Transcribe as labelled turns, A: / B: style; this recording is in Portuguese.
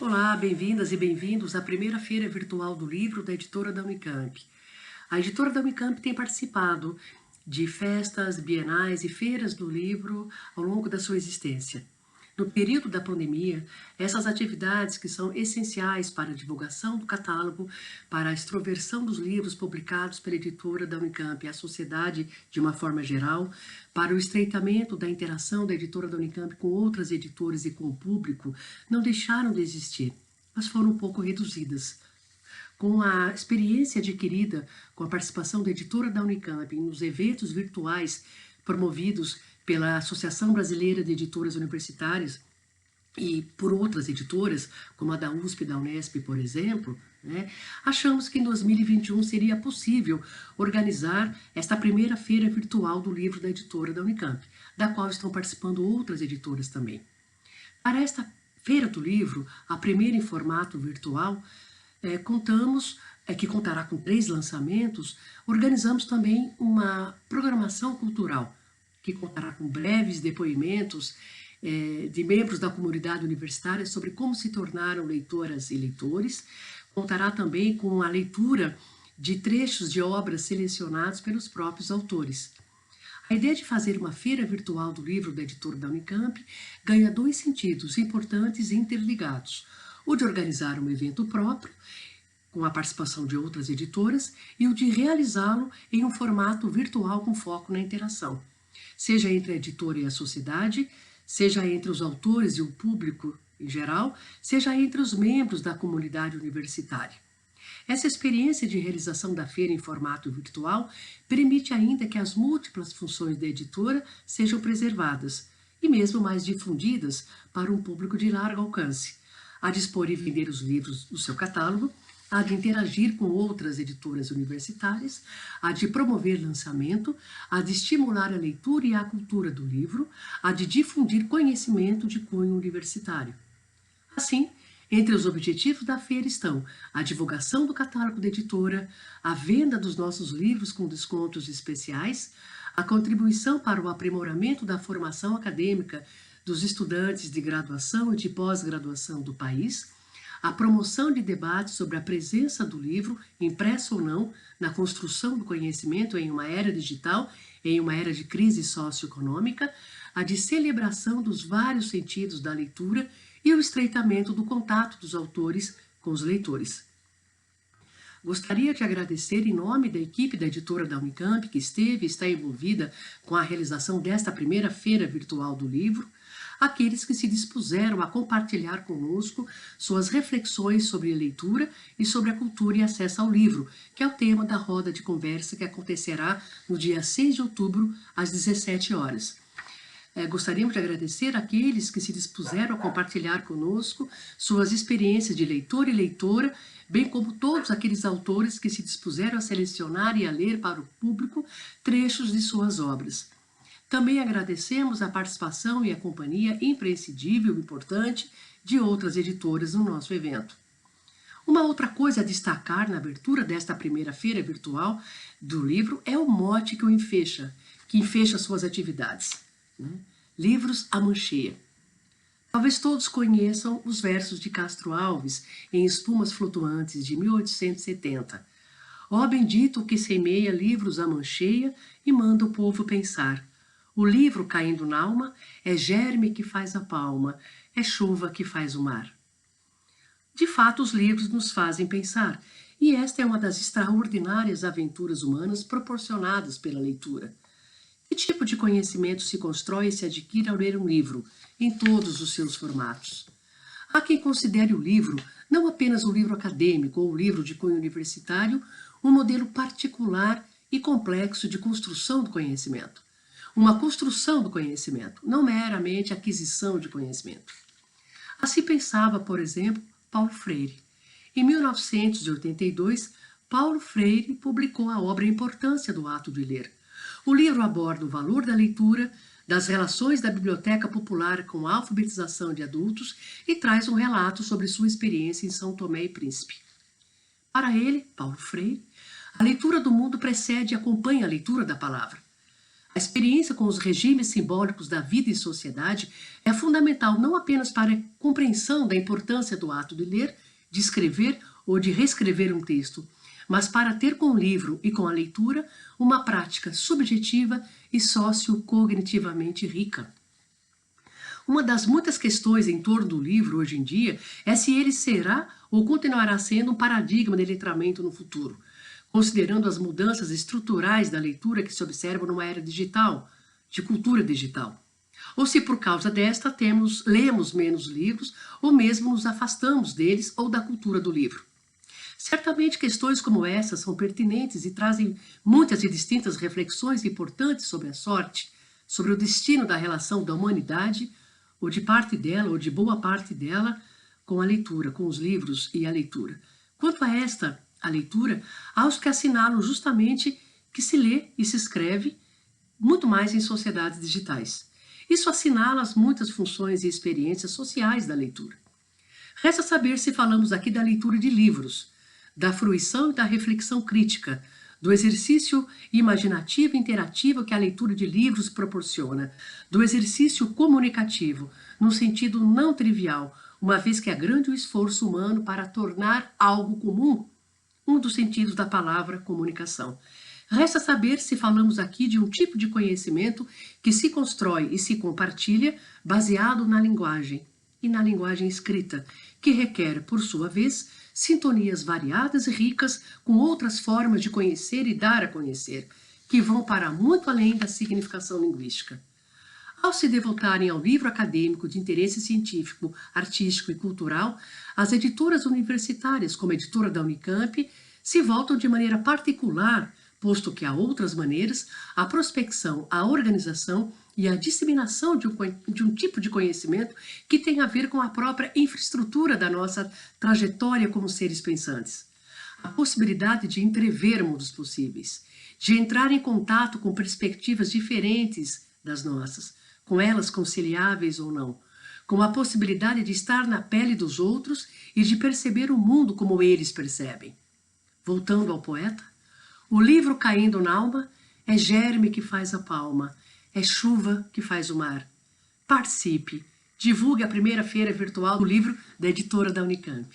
A: Olá, bem-vindas e bem-vindos à primeira feira virtual do livro da editora da Unicamp. A editora da Unicamp tem participado de festas, bienais e feiras do livro ao longo da sua existência. No período da pandemia, essas atividades que são essenciais para a divulgação do catálogo, para a extroversão dos livros publicados pela editora da Unicamp e a sociedade de uma forma geral, para o estreitamento da interação da editora da Unicamp com outras editoras e com o público, não deixaram de existir, mas foram um pouco reduzidas. Com a experiência adquirida com a participação da editora da Unicamp nos eventos virtuais promovidos pela Associação Brasileira de Editoras Universitárias e por outras editoras, como a da USP e da Unesp, por exemplo, achamos que em 2021 seria possível organizar esta primeira feira virtual do livro da editora da Unicamp, da qual estão participando outras editoras também. Para esta feira do livro, a primeira em formato virtual, que contará com 3 lançamentos, organizamos também uma programação cultural, que contará com breves depoimentos de membros da comunidade universitária sobre como se tornaram leitoras e leitores. Contará também com a leitura de trechos de obras selecionados pelos próprios autores. A ideia de fazer uma feira virtual do livro da editora da Unicamp ganha 2 sentidos importantes e interligados: o de organizar um evento próprio, com a participação de outras editoras, e o de realizá-lo em um formato virtual com foco na interação, seja entre a editora e a sociedade, seja entre os autores e o público em geral, seja entre os membros da comunidade universitária. Essa experiência de realização da feira em formato virtual permite ainda que as múltiplas funções da editora sejam preservadas e mesmo mais difundidas para um público de largo alcance, a dispor e vender os livros do seu catálogo, a de interagir com outras editoras universitárias, a de promover lançamento, a de estimular a leitura e a cultura do livro, a de difundir conhecimento de cunho universitário. Assim, entre os objetivos da feira estão a divulgação do catálogo da editora, a venda dos nossos livros com descontos especiais, a contribuição para o aprimoramento da formação acadêmica dos estudantes de graduação e de pós-graduação do país, a promoção de debates sobre a presença do livro, impresso ou não, na construção do conhecimento em uma era digital, em uma era de crise socioeconômica, a de celebração dos vários sentidos da leitura e o estreitamento do contato dos autores com os leitores. Gostaria de agradecer em nome da equipe da editora da Unicamp, que esteve e está envolvida com a realização desta primeira feira virtual do livro, aqueles que se dispuseram a compartilhar conosco suas reflexões sobre a leitura e sobre a cultura e acesso ao livro, que é o tema da roda de conversa que acontecerá no dia 6 de outubro, às 17 horas. Gostaríamos de agradecer àqueles que se dispuseram a compartilhar conosco suas experiências de leitor e leitora, bem como todos aqueles autores que se dispuseram a selecionar e a ler para o público trechos de suas obras. Também agradecemos a participação e a companhia imprescindível e importante de outras editoras no nosso evento. Uma outra coisa a destacar na abertura desta primeira feira virtual do livro é o mote que enfecha suas atividades. Livros à mancheia. Talvez todos conheçam os versos de Castro Alves em Espumas Flutuantes, de 1870. Ó bendito que semeia livros à mancheia e manda o povo pensar. O livro caindo n'alma é germe que faz a palma, é chuva que faz o mar. De fato, os livros nos fazem pensar, e esta é uma das extraordinárias aventuras humanas proporcionadas pela leitura. Que tipo de conhecimento se constrói e se adquire ao ler um livro, em todos os seus formatos? Há quem considere o livro, não apenas o livro acadêmico ou o livro de cunho universitário, um modelo particular e complexo de construção do conhecimento. Uma construção do conhecimento, não meramente aquisição de conhecimento. Assim pensava, por exemplo, Paulo Freire. Em 1982, Paulo Freire publicou a obra A Importância do Ato de Ler. O livro aborda o valor da leitura, das relações da biblioteca popular com a alfabetização de adultos e traz um relato sobre sua experiência em São Tomé e Príncipe. Para ele, Paulo Freire, a leitura do mundo precede e acompanha a leitura da palavra. A experiência com os regimes simbólicos da vida e sociedade é fundamental não apenas para a compreensão da importância do ato de ler, de escrever ou de reescrever um texto, mas para ter com o livro e com a leitura uma prática subjetiva e sociocognitivamente rica. Uma das muitas questões em torno do livro hoje em dia é se ele será ou continuará sendo um paradigma de letramento no futuro, considerando as mudanças estruturais da leitura que se observam numa era digital, de cultura digital. Ou se por causa desta lemos menos livros ou mesmo nos afastamos deles ou da cultura do livro. Certamente questões como essas são pertinentes e trazem muitas e distintas reflexões importantes sobre a sorte, sobre o destino da relação da humanidade, ou de parte dela, ou de boa parte dela, com a leitura, com os livros e a leitura. Quanto a esta, a leitura, há os que assinalam justamente que se lê e se escreve muito mais em sociedades digitais. Isso assinala as muitas funções e experiências sociais da leitura. Resta saber se falamos aqui da leitura de livros, da fruição e da reflexão crítica, do exercício imaginativo e interativo que a leitura de livros proporciona, do exercício comunicativo, no sentido não trivial, uma vez que é grande o esforço humano para tornar algo comum, um dos sentidos da palavra comunicação. Resta saber se falamos aqui de um tipo de conhecimento que se constrói e se compartilha baseado na linguagem e na linguagem escrita, que requer, por sua vez, sintonias variadas e ricas com outras formas de conhecer e dar a conhecer, que vão para muito além da significação linguística. Ao se devotarem ao livro acadêmico de interesse científico, artístico e cultural, as editoras universitárias, como a editora da Unicamp, se voltam de maneira particular, posto que há outras maneiras, à prospecção, à organização e à disseminação de um tipo de conhecimento que tem a ver com a própria infraestrutura da nossa trajetória como seres pensantes. A possibilidade de entrever mundos possíveis, de entrar em contato com perspectivas diferentes das nossas, com elas conciliáveis ou não, com a possibilidade de estar na pele dos outros e de perceber o mundo como eles percebem. Voltando ao poeta, o livro caindo na alma é germe que faz a palma, é chuva que faz o mar. Participe, divulgue a primeira feira virtual do livro da editora da Unicamp.